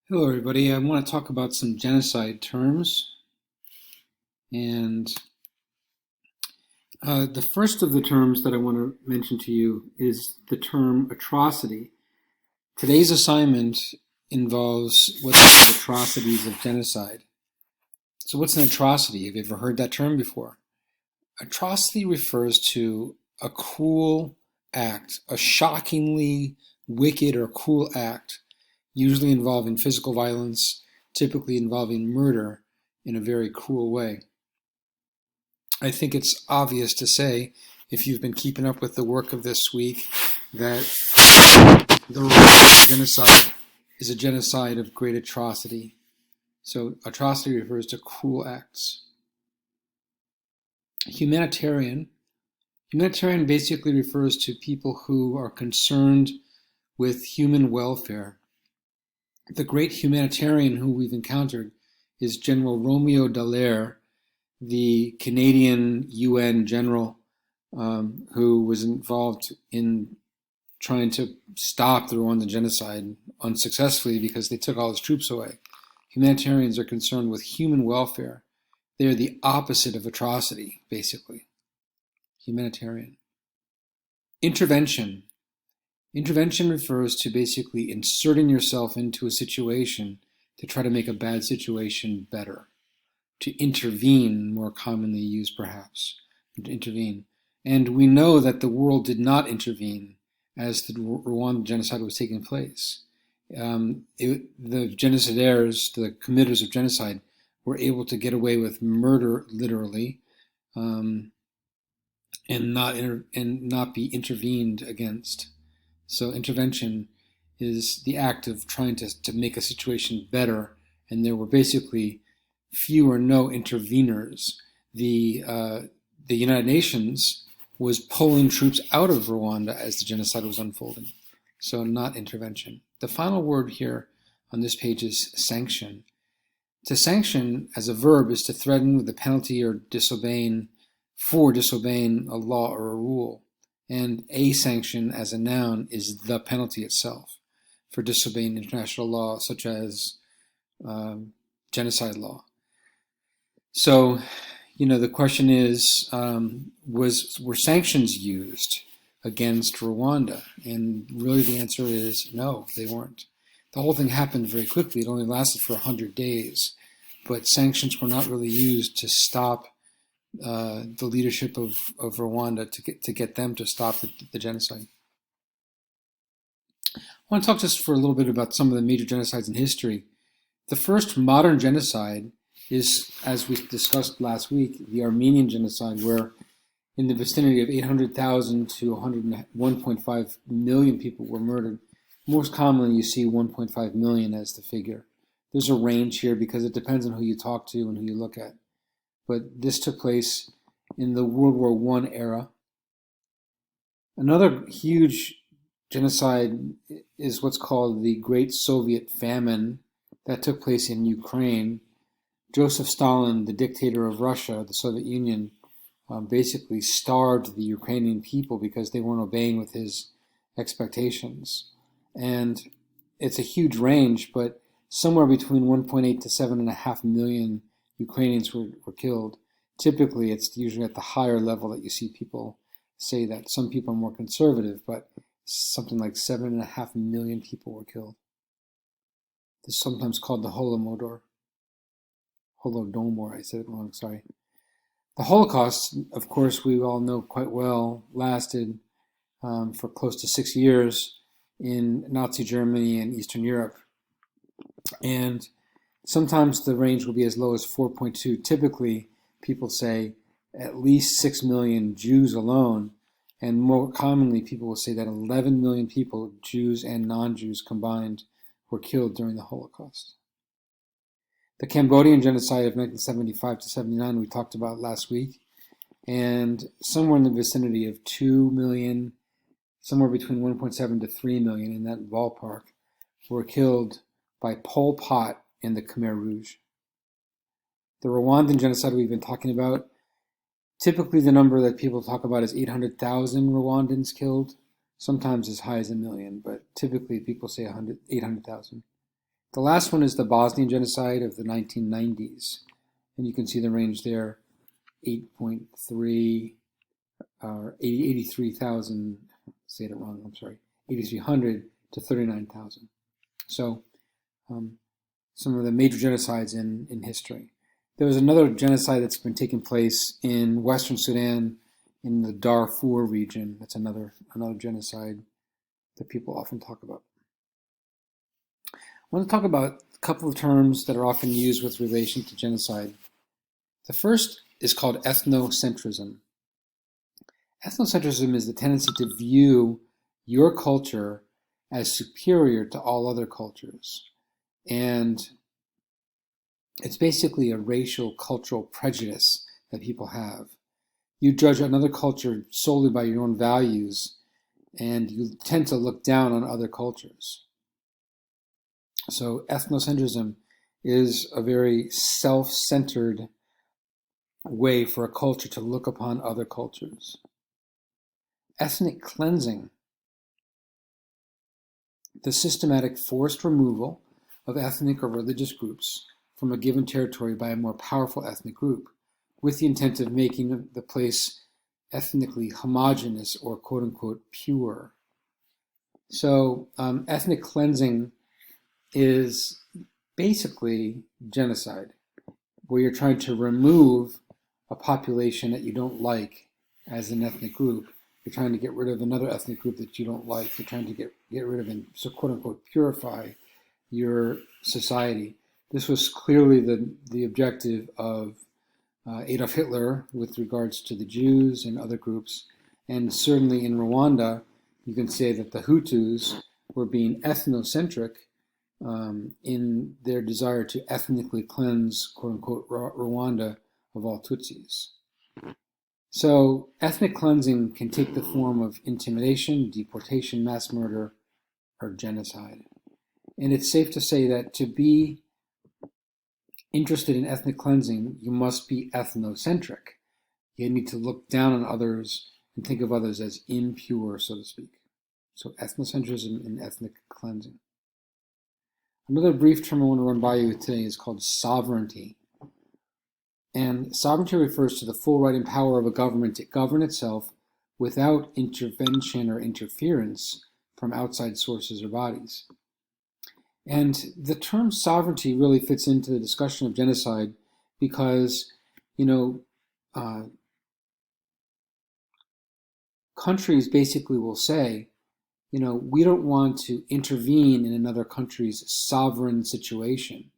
Hello, everybody. I want to talk about some genocide terms. And the first of the terms that I want to mention to you is the term atrocity. Today's assignment involves what's called atrocities of genocide. So, what's an atrocity? Have you ever heard that term before? Atrocity refers to a cruel act, a shockingly wicked or cruel act, usually involving physical violence, typically involving murder in a very cruel way. I think it's obvious to say, if you've been keeping up with the work of this week, that the Rwandan genocide is a genocide of great atrocity. So atrocity refers to cruel acts. Humanitarian basically refers to people who are concerned with human welfare. The great humanitarian who we've encountered is General Romeo Dallaire, the Canadian UN general who was involved in trying to stop the Rwandan genocide unsuccessfully because they took all his troops away. Humanitarians are concerned with human welfare. They're the opposite of atrocity, basically. Humanitarian. Intervention. Intervention refers to basically inserting yourself into a situation to try to make a bad situation better. To intervene, more commonly used perhaps, to intervene. And we know that the world did not intervene as the Rwandan genocide was taking place. The genocidaires, the committers of genocide, were able to get away with murder, literally, and not be intervened against. So intervention is the act of trying to make a situation better, and there were basically few or no interveners. The United Nations was pulling troops out of Rwanda as the genocide was unfolding, so not intervention. The final word here on this page is sanction. To sanction as a verb is to threaten with a penalty or disobeying a law or a rule. And a sanction as a noun is the penalty itself for disobeying international law, such as genocide law. So, the question is, were sanctions used against Rwanda? And really the answer is no, they weren't. The whole thing happened very quickly. It only lasted for 100 days. But sanctions were not really used to stop the leadership of Rwanda, to get them to stop the genocide. I want to talk just for a little bit about some of the major genocides in history. The first modern genocide is, as we discussed last week, the Armenian genocide, where in the vicinity of 800,000 to 1.5 million people were murdered. Most commonly, you see 1.5 million as the figure. There's a range here because it depends on who you talk to and who you look at. But this took place in the World War I era. Another huge genocide is what's called the Great Soviet Famine that took place in Ukraine. Joseph Stalin, the dictator of Russia, the Soviet Union, basically starved the Ukrainian people because they weren't obeying with his expectations. And it's a huge range, but somewhere between 1.8 to 7.5 million Ukrainians were killed. Typically, it's usually at the higher level that you see people say that. Some people are more conservative, but something like 7.5 million people were killed. This is sometimes called the Holodomor. I said it wrong, sorry. The Holocaust, of course, we all know quite well, lasted for close to 6 years in Nazi Germany and Eastern Europe. And sometimes the range will be as low as 4.2. Typically, people say at least 6 million Jews alone, and more commonly, people will say that 11 million people, Jews and non-Jews combined, were killed during the Holocaust. The Cambodian genocide of 1975 to 79 we talked about last week, and somewhere in the vicinity of 2 million, somewhere between 1.7 to 3 million in that ballpark, were killed by Pol Pot and the Khmer Rouge. The Rwandan genocide we've been talking about, typically the number that people talk about is 800,000 Rwandans killed, sometimes as high as 1 million, but typically people say 800,000. The last one is the Bosnian genocide of the 1990s. And you can see the range there, 8.3 or 83,000, say it wrong, I'm sorry, 8,300 to 39,000. So some of the major genocides in history. There was another genocide that's been taking place in Western Sudan in the Darfur region. That's another genocide that people often talk about. I want to talk about a couple of terms that are often used with relation to genocide. The first is called ethnocentrism. Ethnocentrism is the tendency to view your culture as superior to all other cultures. And it's basically a racial, cultural prejudice that people have. You judge another culture solely by your own values, and you tend to look down on other cultures. So ethnocentrism is a very self-centered way for a culture to look upon other cultures. Ethnic cleansing, the systematic forced removal of ethnic or religious groups from a given territory by a more powerful ethnic group, with the intent of making the place ethnically homogeneous or quote-unquote pure. So ethnic cleansing is basically genocide, where you're trying to remove a population that you don't like as an ethnic group. You're trying to get rid of another ethnic group that you don't like. You're trying to get rid of and so quote-unquote purify your society. This was clearly the objective of Adolf Hitler with regards to the Jews and other groups. And certainly in Rwanda, you can say that the Hutus were being ethnocentric in their desire to ethnically cleanse, quote-unquote, Rwanda of all Tutsis. So ethnic cleansing can take the form of intimidation, deportation, mass murder, or genocide. And it's safe to say that to be interested in ethnic cleansing, you must be ethnocentric. You need to look down on others and think of others as impure, so to speak. So ethnocentrism and ethnic cleansing. Another brief term I want to run by you today is called sovereignty. And sovereignty refers to the full right and power of a government to govern itself without intervention or interference from outside sources or bodies. And the term sovereignty really fits into the discussion of genocide because, countries basically will say, we don't want to intervene in another country's sovereign situation.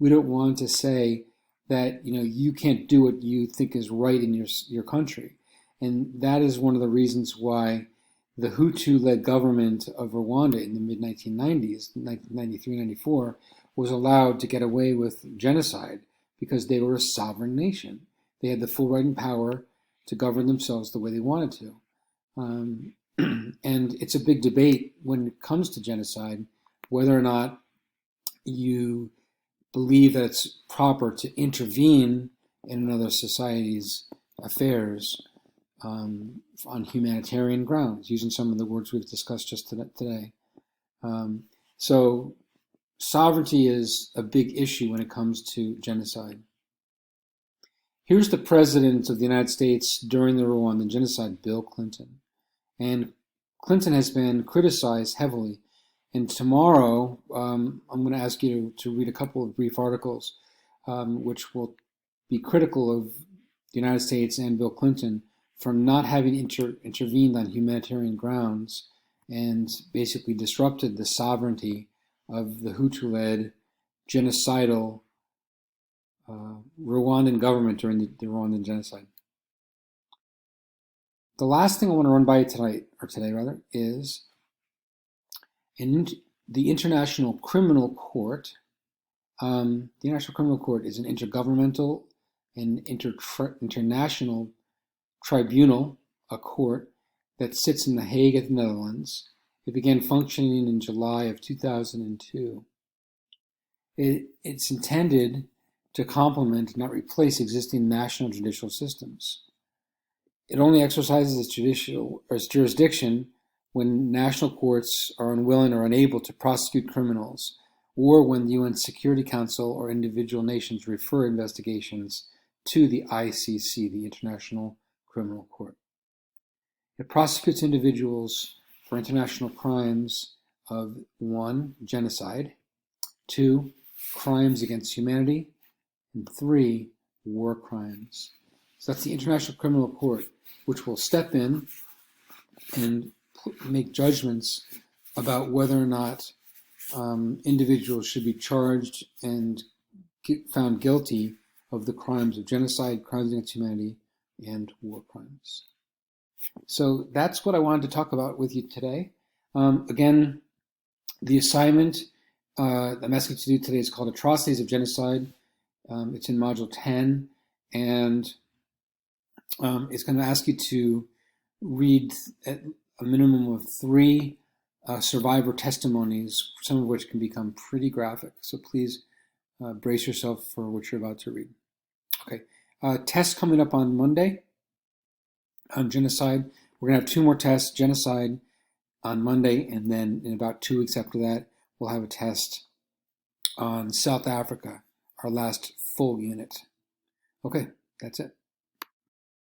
We don't want to say that, you can't do what you think is right in your country. And that is one of the reasons why the Hutu-led government of Rwanda in the mid-1990s, 1993-94, was allowed to get away with genocide because they were a sovereign nation. They had the full right and power to govern themselves the way they wanted to. And it's a big debate when it comes to genocide, whether or not you believe that it's proper to intervene in another society's affairs on humanitarian grounds, using some of the words we've discussed just today. So sovereignty is a big issue when it comes to genocide. Here's the president of the United States during the Rwandan genocide, Bill Clinton. And Clinton has been criticized heavily. And tomorrow, I'm going to ask you to read a couple of brief articles which will be critical of the United States and Bill Clinton for not having intervened on humanitarian grounds and basically disrupted the sovereignty of the Hutu-led genocidal Rwandan government during the Rwandan genocide. The last thing I want to run by you today is the International Criminal Court. The International Criminal Court is an intergovernmental and international tribunal, a court that sits in The Hague at the Netherlands. It began functioning in July of 2002. It's intended to complement, not replace, existing national judicial systems. It only exercises its jurisdiction when national courts are unwilling or unable to prosecute criminals or when the UN Security Council or individual nations refer investigations to the ICC, the International Criminal Court. It prosecutes individuals for international crimes of 1, genocide, 2, crimes against humanity, and 3, war crimes. So that's the International Criminal Court, which will step in and make judgments about whether or not individuals should be charged and found guilty of the crimes of genocide, crimes against humanity, and war crimes. So that's what I wanted to talk about with you today. Again, the assignment I'm asking you to do today is called Atrocities of Genocide. It's in Module 10, and it's going to ask you to read at a minimum of 3 survivor testimonies, some of which can become pretty graphic. So please brace yourself for what you're about to read. Okay, test coming up on Monday on genocide. We're going to have 2 more tests, genocide on Monday, and then in about 2 weeks after that, we'll have a test on South Africa, our last full unit. Okay, that's it.